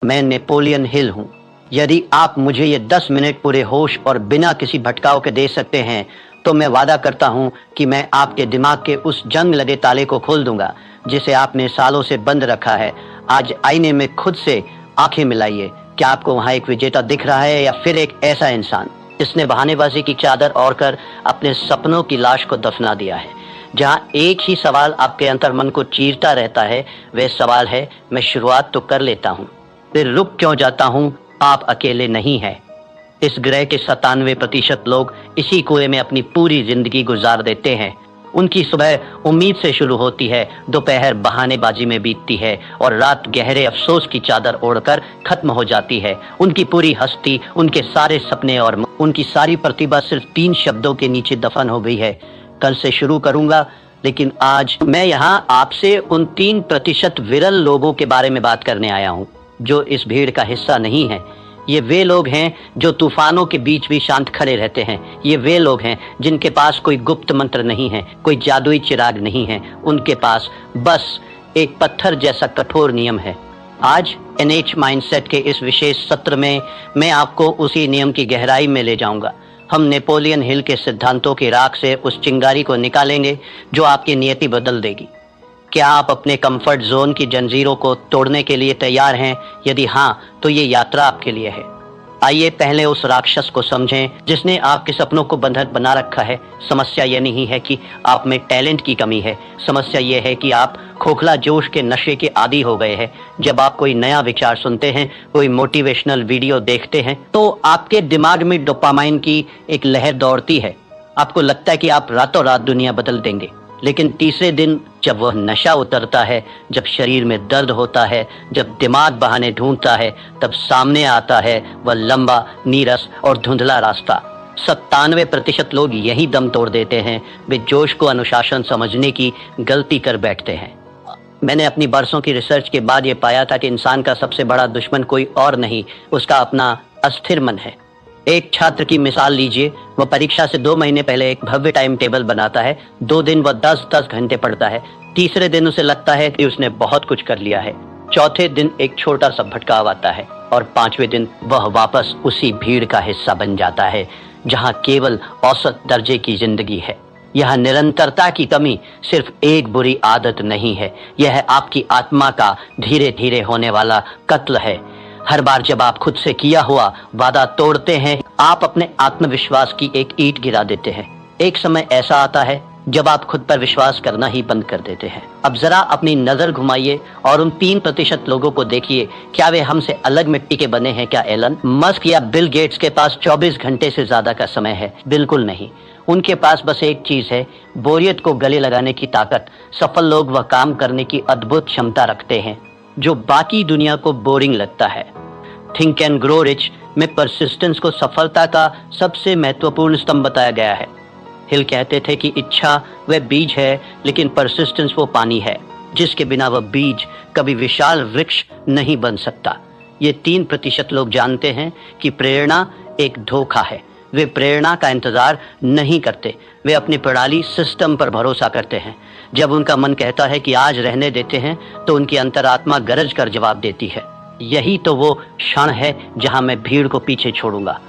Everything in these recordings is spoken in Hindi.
मैं नेपोलियन हिल हूँ। यदि आप मुझे ये 10 मिनट पूरे होश और बिना किसी भटकाव के दे सकते हैं तो मैं वादा करता हूँ कि मैं आपके दिमाग के उस जंग लगे ताले को खोल दूंगा जिसे आपने सालों से बंद रखा है। आज आईने में खुद से आंखें मिलाइए। क्या आपको वहाँ एक विजेता दिख रहा है या फिर एक ऐसा इंसान जिसने बहानेबाजी की चादर ओढ़कर अपने सपनों की लाश को दफना दिया है? जहाँ एक ही सवाल आपके अंतर्मन को चीरता रहता है, वह सवाल है, मैं शुरुआत तो कर लेता हूँ, फिर रुक क्यों जाता हूँ? आप अकेले नहीं हैं। इस ग्रह के 97% लोग इसी कुएं में अपनी पूरी जिंदगी गुजार देते हैं। उनकी सुबह उम्मीद से शुरू होती है, दोपहर बहानेबाजी में बीतती है और रात गहरे अफसोस की चादर ओढ़कर खत्म हो जाती है। उनकी पूरी हस्ती, उनके सारे सपने और उनकी सारी प्रतिभा सिर्फ 3 शब्दों के नीचे दफन हो गई है। कल से शुरू करूंगा, लेकिन आज मैं यहाँ आपसे उन 3% विरल लोगों के बारे में बात करने आया हूँ जो इस भीड़ का हिस्सा नहीं है। ये वे लोग हैं जो तूफानों के बीच भी शांत खड़े रहते हैं। ये वे लोग हैं जिनके पास कोई गुप्त मंत्र नहीं है, कोई जादुई चिराग नहीं है। उनके पास बस एक पत्थर जैसा कठोर नियम है। आज एनएच माइंडसेट के इस विशेष सत्र में मैं आपको उसी नियम की गहराई में ले जाऊंगा। हम नेपोलियन हिल के सिद्धांतों की राख से उस चिंगारी को निकालेंगे जो आपकी नियति बदल देगी। क्या आप अपने कंफर्ट जोन की जंजीरों को तोड़ने के लिए तैयार हैं? यदि हाँ, तो ये यात्रा आपके लिए है। आइए पहले उस राक्षस को समझें जिसने आपके सपनों को बंधक बना रखा है। समस्या ये नहीं है कि आप में टैलेंट की कमी है, समस्या ये है कि आप खोखला जोश के नशे के आदी हो गए हैं। जब आप कोई नया विचार सुनते हैं, कोई मोटिवेशनल वीडियो देखते हैं, तो आपके दिमाग में डोपामाइन की एक लहर दौड़ती है। आपको लगता है कि आप रातों रात दुनिया बदल देंगे, लेकिन तीसरे दिन जब वह नशा उतरता है, जब शरीर में दर्द होता है, जब दिमाग बहाने ढूंढता है, तब सामने आता है वह लंबा, नीरस और धुंधला रास्ता। 97% लोग यही दम तोड़ देते हैं। वे जोश को अनुशासन समझने की गलती कर बैठते हैं। मैंने अपनी बरसों की रिसर्च के बाद ये पाया था कि इंसान का सबसे बड़ा दुश्मन कोई और नहीं, उसका अपना अस्थिर मन है। एक छात्र की मिसाल लीजिए। वह परीक्षा से 2 महीने पहले एक भव्य टाइम टेबल बनाता है। 2 दिन वह 10-10 घंटे पढ़ता है। तीसरे दिन उसे लगता है कि उसने बहुत कुछ कर लिया है। चौथे दिन एक छोटा सा भटकाव आता है और 5वें दिन वह वापस उसी भीड़ का हिस्सा बन जाता है जहां केवल औसत दर्जे की जिंदगी है। यह निरंतरता की कमी सिर्फ एक बुरी आदत नहीं है, यह आपकी आत्मा का धीरे धीरे होने वाला कत्ल है। हर बार जब आप खुद से किया हुआ वादा तोड़ते हैं, आप अपने आत्मविश्वास की एक ईंट गिरा देते हैं। एक समय ऐसा आता है जब आप खुद पर विश्वास करना ही बंद कर देते हैं। अब जरा अपनी नजर घुमाइए और उन 3% लोगों को देखिए। क्या वे हमसे अलग मिट्टी के बने हैं? क्या एलन मस्क या बिल गेट्स के पास 24 घंटे से ज्यादा का समय है? बिल्कुल नहीं। उनके पास बस एक चीज है, बोरियत को गले लगाने की ताकत। सफल लोग वह काम करने की अद्भुत क्षमता रखते हैं जो बाकी दुनिया को बोरिंग लगता है। थिंक एंड ग्रो रिच में परसिस्टेंस को सफलता का सबसे महत्वपूर्ण स्तंभ बताया गया है। हिल कहते थे कि इच्छा वह बीज है, लेकिन परसिस्टेंस वो पानी है जिसके बिना वह बीज कभी विशाल वृक्ष नहीं बन सकता। ये 3% लोग जानते हैं कि प्रेरणा एक धोखा है। वे प्रेरणा का इंतजार नहीं करते, वे अपनी प्रणाली सिस्टम पर भरोसा करते हैं। जब उनका मन कहता है कि आज रहने देते हैं, तो उनकी अंतरात्मा गरज कर जवाब देती है, यही तो वो क्षण है जहां मैं भीड़ को पीछे छोड़ूंगा।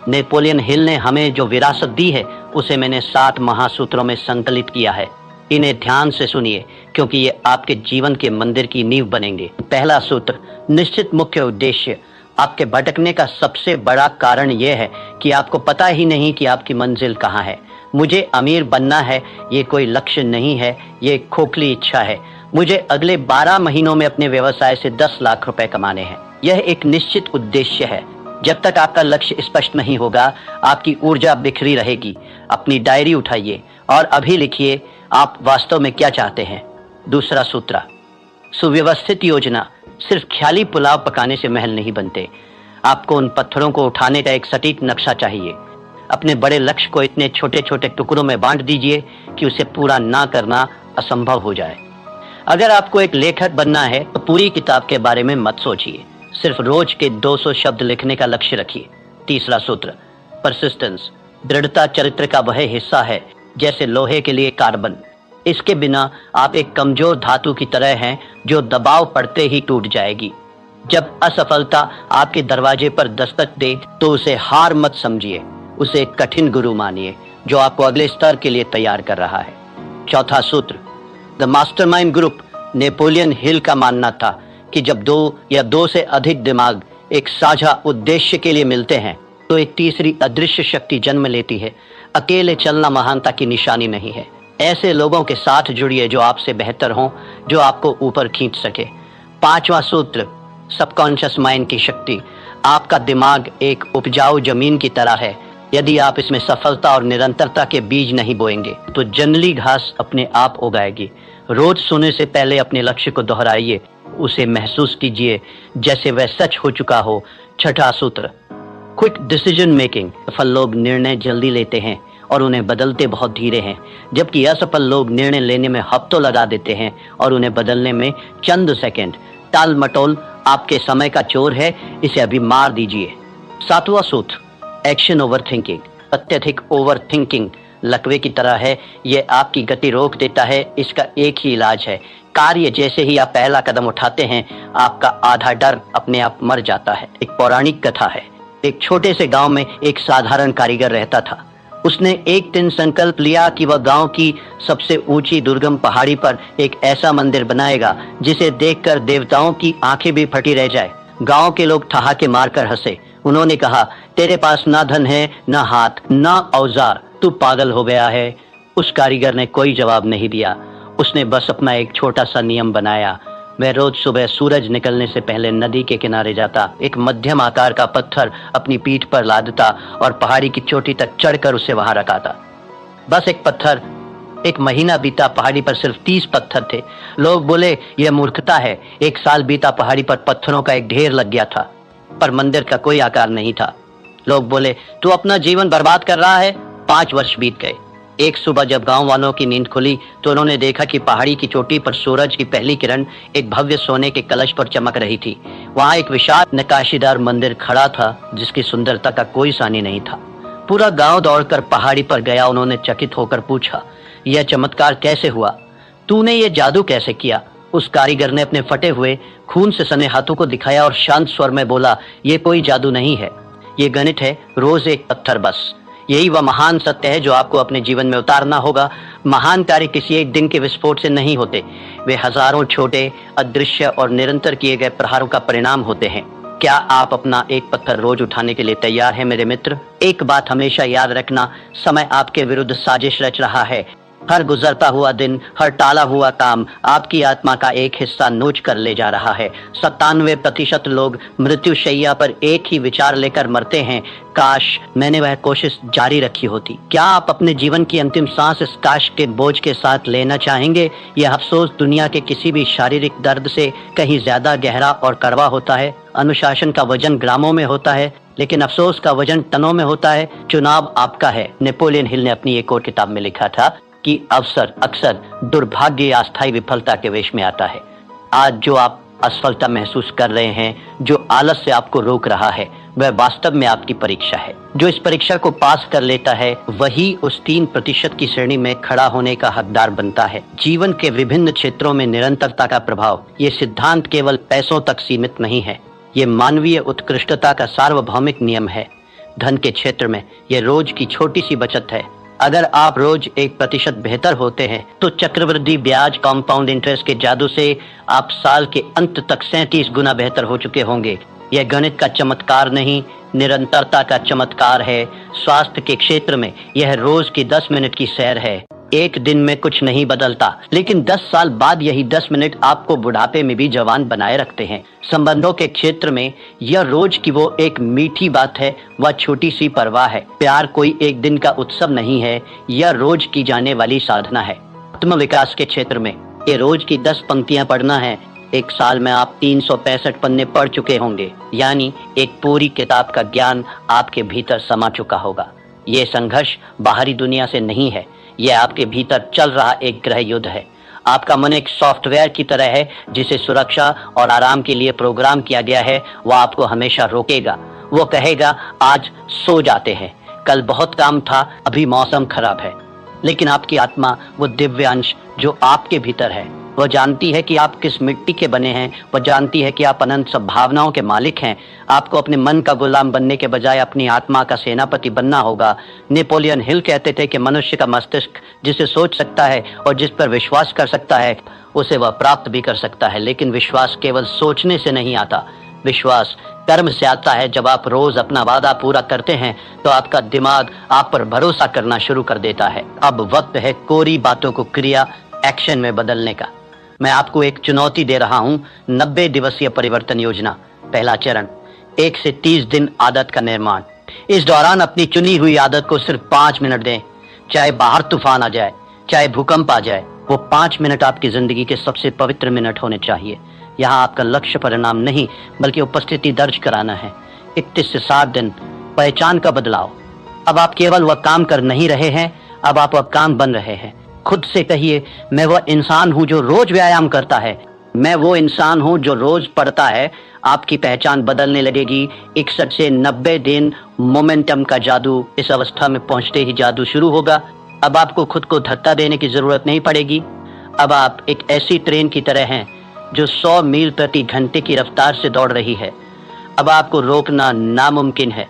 नेपोलियन हिल ने हमें जो विरासत दी है उसे मैंने 7 महासूत्रों में संकलित किया है। इन्हें ध्यान से सुनिए क्योंकि ये आपके जीवन के मंदिर की नींव बनेंगे। पहला सूत्र, निश्चित मुख्य उद्देश्य। आपके भटकने का सबसे बड़ा कारण यह है कि आपको पता ही नहीं कि आपकी मंजिल कहाँ है। मुझे अमीर बनना है, ये कोई लक्ष्य नहीं है, ये एक खोखली इच्छा है। मुझे अगले 12 महीनों में अपने व्यवसाय से 10 लाख रुपए कमाने हैं। यह एक निश्चित उद्देश्य है। जब तक आपका लक्ष्य स्पष्ट नहीं होगा, आपकी ऊर्जा बिखरी रहेगी। अपनी डायरी उठाइए और अभी लिखिए आप वास्तव में क्या चाहते हैं। दूसरा सूत्र, सुव्यवस्थित योजना। सिर्फ ख्याली पुलाव पकाने से महल नहीं बनते। आपको उन पत्थरों को उठाने का एक सटीक नक्शा चाहिए। अपने बड़े लक्ष्य को इतने छोटे छोटे टुकड़ों में बांट दीजिए कि उसे पूरा ना करना असंभव हो जाए। अगर आपको एक लेखक बनना है तो पूरी किताब के बारे में मत सोचिए, सिर्फ रोज के 200 शब्द लिखने का लक्ष्य रखिए। तीसरा सूत्र, परसिस्टेंस। दृढ़ता चरित्र का वह हिस्सा है जैसे लोहे के लिए कार्बन। इसके बिना आप एक कमजोर धातु की तरह हैं जो दबाव पड़ते ही टूट जाएगी। जब असफलता आपके दरवाजे पर दस्तक दे तो उसे हार मत समझिए, उसे एक कठिन गुरु मानिए जो आपको अगले स्तर के लिए तैयार कर रहा है। चौथा सूत्र, the mastermind group. Napoleon Hill का मानना था कि जब दो या दो से अधिक दिमाग एक साझा उद्देश्य के लिए मिलते हैं तो एक तीसरी अदृश्य शक्ति जन्म लेती है। अकेले चलना महानता की निशानी नहीं है। ऐसे लोगों के साथ जुड़िए जो आपसे बेहतर हों, जो आपको ऊपर खींच सके। पांचवा सूत्र, सबकॉन्शियस माइंड की शक्ति। आपका दिमाग एक उपजाऊ जमीन की तरह है। यदि आप इसमें सफलता और निरंतरता के बीज नहीं बोएंगे तो जंगली घास अपने आप उगाएगी। रोज सोने से पहले अपने लक्ष्य को दोहराइए, उसे महसूस कीजिए जैसे वह सच हो चुका हो। छठा सूत्र, क्विक डिसीजन मेकिंग। सफल लोग निर्णय जल्दी लेते हैं और उन्हें बदलते बहुत धीरे हैं, जबकि असफल लोग निर्णय लेने में हफ्तों लगा देते हैं और उन्हें बदलने में चंद सेकंड। टाल मटोल आपके समय का चोर है, इसे अभी मार दीजिए। सातवां सूत्र, एक्शन ओवर थिंकिंग। अत्यधिक ओवर थिंकिंग लकवे की तरह है, यह आपकी गति रोक देता है। इसका एक ही इलाज है, कार्य जैसे ही आप पहला कदम उठाते हैं आपका आधा डर अपने आप मर जाता है। एक पौराणिक कथा है। एक छोटे से गांव में एक साधारण कारीगर रहता था। उसने एक दिन संकल्प लिया कि वह गांव की सबसे ऊंची दुर्गम पहाड़ी पर एक ऐसा मंदिर बनाएगा जिसे देखकर देवताओं की आंखें भी फटी रह जाए। गांव के लोग ठहाके मारकर हंसे। उन्होंने कहा, तेरे पास ना धन है, ना हाथ, ना औजार, तू पागल हो गया है। उस कारीगर ने कोई जवाब नहीं दिया। उसने बस अपना एक छोटा सा नियम बनाया। वह रोज सुबह सूरज निकलने से पहले नदी के किनारे जाता, एक मध्यम आकार का पत्थर अपनी पीठ पर लादता और पहाड़ी की चोटी तक चढ़कर उसे वहां रखाता। बस एक पत्थर। एक महीना बीता, पहाड़ी पर सिर्फ 30 पत्थर थे। लोग बोले, यह मूर्खता है। एक साल बीता, पहाड़ी पर पत्थरों का एक ढेर लग गया था, पर मंदिर का कोई आकार नहीं था। लोग बोले, तू अपना जीवन बर्बाद कर रहा है। 5 वर्ष बीत गए। एक सुबह जब गांव वालों की नींद खुली तो उन्होंने देखा कि पहाड़ी की चोटी पर सूरज की पहली किरण एक भव्य सोने के कलश पर चमक रही थी। वहां एक विशाल नक्काशीदार मंदिर खड़ा था जिसकी सुंदरता का कोई सानी नहीं था। पूरा गांव दौड़कर पहाड़ी पर गया। उन्होंने चकित होकर पूछा, यह चमत्कार कैसे हुआ? तूने ये जादू कैसे किया? उस कारीगर ने अपने फटे हुए खून से सने हाथों को दिखाया और शांत स्वर में बोला, ये कोई जादू नहीं है, ये गणित है। रोज एक पत्थर बस। यही वह महान सत्य है जो आपको अपने जीवन में उतारना होगा। महान कार्य किसी एक दिन के विस्फोट से नहीं होते, वे हजारों छोटे, अदृश्य और निरंतर किए गए प्रहारों का परिणाम होते हैं। क्या आप अपना एक पत्थर रोज उठाने के लिए तैयार हैं मेरे मित्र? एक बात हमेशा याद रखना, समय आपके विरुद्ध साजिश रच रहा है। हर गुजरता हुआ दिन, हर टाला हुआ काम आपकी आत्मा का एक हिस्सा नोच कर ले जा रहा है। 97% लोग मृत्युशैया पर एक ही विचार लेकर मरते हैं, काश मैंने वह कोशिश जारी रखी होती। क्या आप अपने जीवन की अंतिम सांस इस काश के बोझ के साथ लेना चाहेंगे? यह अफसोस दुनिया के किसी भी शारीरिक दर्द से कहीं ज्यादा गहरा और कड़वा होता है। अनुशासन का वजन ग्रामों में होता है, लेकिन अफसोस का वजन टनों में होता है। चुनाव आपका है। नेपोलियन हिल ने अपनी एक और किताब में लिखा था कि अवसर अक्सर दुर्भाग्य या अस्थायी विफलता के वेश में आता है। आज जो आप असफलता महसूस कर रहे हैं, जो आलस से आपको रोक रहा है, वह वास्तव में आपकी परीक्षा है। जो इस परीक्षा को पास कर लेता है वही उस 3% की श्रेणी में खड़ा होने का हकदार बनता है। जीवन के विभिन्न क्षेत्रों में निरंतरता का प्रभाव, ये सिद्धांत केवल पैसों तक सीमित नहीं है, ये मानवीय उत्कृष्टता का सार्वभौमिक नियम है। धन के क्षेत्र में यह रोज की छोटी सी बचत है। अगर आप रोज 1% बेहतर होते हैं तो चक्रवृद्धि ब्याज, कंपाउंड इंटरेस्ट के जादू से आप साल के अंत तक 37 गुना बेहतर हो चुके होंगे। यह गणित का चमत्कार नहीं, निरंतरता का चमत्कार है। स्वास्थ्य के क्षेत्र में यह रोज की 10 मिनट की सैर है। एक दिन में कुछ नहीं बदलता, लेकिन 10 साल बाद यही 10 मिनट आपको बुढ़ापे में भी जवान बनाए रखते हैं। संबंधों के क्षेत्र में यह रोज की वो एक मीठी बात है, वह छोटी सी परवाह है। प्यार कोई एक दिन का उत्सव नहीं है, यह रोज की जाने वाली साधना है। आत्म विकास के क्षेत्र में ये रोज की 10 पंक्तियां पढ़ना है। एक साल में आप 365 पन्ने पढ़ चुके होंगे, यानी एक पूरी किताब का ज्ञान आपके भीतर समा चुका होगा। ये संघर्ष बाहरी दुनिया से नहीं है, यह आपके भीतर चल रहा एक गृह युद्ध है। आपका मन एक सॉफ्टवेयर की तरह है जिसे सुरक्षा और आराम के लिए प्रोग्राम किया गया है। वह आपको हमेशा रोकेगा। वो कहेगा, आज सो जाते हैं, कल बहुत काम था, अभी मौसम खराब है। लेकिन आपकी आत्मा, वो दिव्य अंश जो आपके भीतर है, वो जानती है कि आप किस मिट्टी के बने हैं, वो जानती है कि आप अनंत संभावनाओं के मालिक हैं। आपको अपने मन का गुलाम बनने के बजाय अपनी आत्मा का सेनापति बनना होगा। नेपोलियन हिल कहते थे कि मनुष्य का मस्तिष्क जिसे सोच सकता है और जिस पर विश्वास कर सकता है उसे वह प्राप्त भी कर सकता है, लेकिन विश्वास केवल सोचने से नहीं आता। विश्वास कर्म से आता है। जब आप रोज अपना वादा पूरा करते हैं तो आपका दिमाग आप पर भरोसा करना शुरू कर देता है। अब वक्त है कोरी बातों को क्रिया एक्शन में बदलने का। मैं आपको एक चुनौती दे रहा हूं, 90 दिवसीय परिवर्तन योजना। पहला चरण, 1 से 30 दिन आदत का निर्माण। इस दौरान अपनी चुनी हुई आदत को सिर्फ 5 मिनट दें। चाहे बाहर तूफान आ जाए, चाहे भूकंप आ जाए, वो 5 मिनट आपकी जिंदगी के सबसे पवित्र मिनट होने चाहिए। यहाँ आपका लक्ष्य परिणाम नहीं बल्कि उपस्थिति दर्ज कराना है। 31 से 60 दिन, पहचान का बदलाव। अब आप केवल वह काम कर नहीं रहे हैं, अब आप वह काम बन रहे हैं। खुद से कहिए, मैं वह इंसान हूं जो रोज व्यायाम करता है, मैं वो इंसान हूं जो रोज पढ़ता है। आपकी पहचान बदलने लगेगी। 61 से 90 दिन मोमेंटम का जादू। इस अवस्था में पहुंचते ही जादू शुरू होगा। अब आपको खुद को धक्का देने की जरूरत नहीं पड़ेगी। अब आप एक ऐसी ट्रेन की तरह हैं जो 100 मील प्रति घंटे की रफ्तार से दौड़ रही है। अब आपको रोकना नामुमकिन है।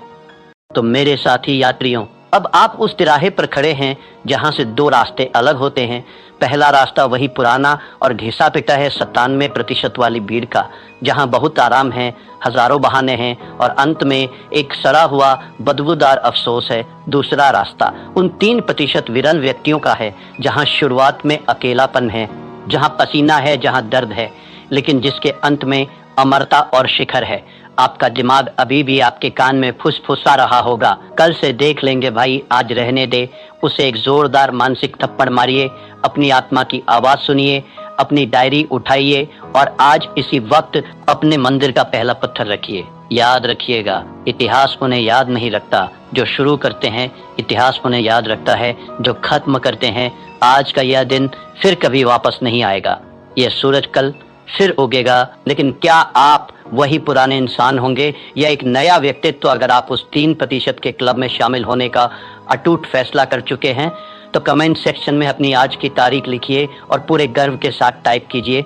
तो मेरे साथी यात्रियों, अब आप उस तिराहे पर खड़े हैं जहां से 2 रास्ते अलग होते हैं। पहला रास्ता वही पुराना और घिसा पिटा है 97% वाली भीड़ का, जहां बहुत आराम है, हजारों बहाने हैं और अंत में एक सड़ा हुआ बदबूदार अफसोस है। दूसरा रास्ता उन 3% विरल व्यक्तियों का है जहां शुरुआत में अकेलापन है, जहां पसीना है, जहां दर्द है, लेकिन जिसके अंत में अमरता और शिखर है। आपका दिमाग अभी भी आपके कान में फुसफुसा रहा होगा, कल से देख लेंगे भाई, आज रहने दे। उसे एक जोरदार मानसिक थप्पड़ मारिए, अपनी आत्मा की आवाज सुनिए, अपनी डायरी उठाइए और आज इसी वक्त अपने मंदिर का पहला पत्थर रखिए। याद रखिएगा, इतिहास उन्हें याद नहीं रखता जो शुरू करते हैं, इतिहास उन्हें याद रखता है जो खत्म करते हैं। आज का यह दिन फिर कभी वापस नहीं आएगा। यह सूरज कल फिर उगेगा, लेकिन क्या आप वही पुराने इंसान होंगे या एक नया व्यक्तित्व? अगर आप उस 3% के क्लब में शामिल होने का अटूट फैसला कर चुके हैं तो कमेंट सेक्शन में अपनी आज की तारीख लिखिए और पूरे गर्व के साथ टाइप कीजिए,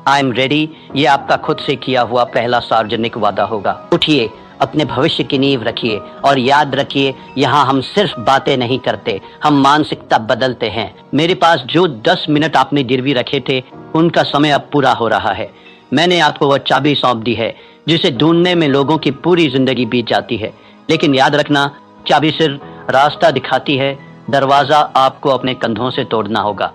आई एम रेडी। ये आपका खुद से किया हुआ पहला सार्वजनिक वादा होगा। उठिए, अपने भविष्य की नींव रखिए और याद रखिए, यहाँ हम सिर्फ बातें नहीं करते, हम मानसिकता बदलते हैं। मेरे पास जो 10 मिनट आपने गिरवी रखे थे उनका समय अब पूरा हो रहा है। मैंने आपको वह चाबी सौंप दी है जिसे ढूंढने में लोगों की पूरी जिंदगी बीत जाती है, लेकिन याद रखना, चाबी सिर्फ रास्ता दिखाती है, दरवाजा आपको अपने कंधों से तोड़ना होगा।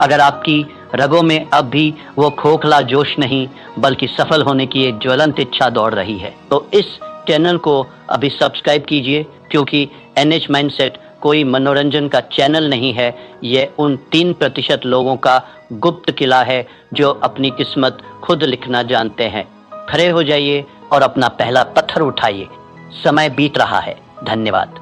अगर आपकी रगों में अब भी वो खोखला जोश नहीं बल्कि सफल होने की एक ज्वलंत इच्छा दौड़ रही है तो इस चैनल को अभी सब्सक्राइब कीजिए, क्योंकि NH माइंडसेट कोई मनोरंजन का चैनल नहीं है। यह उन 3% लोगों का गुप्त किला है जो अपनी किस्मत खुद लिखना जानते हैं। खड़े हो जाइए और अपना पहला पत्थर उठाइए। समय बीत रहा है। धन्यवाद।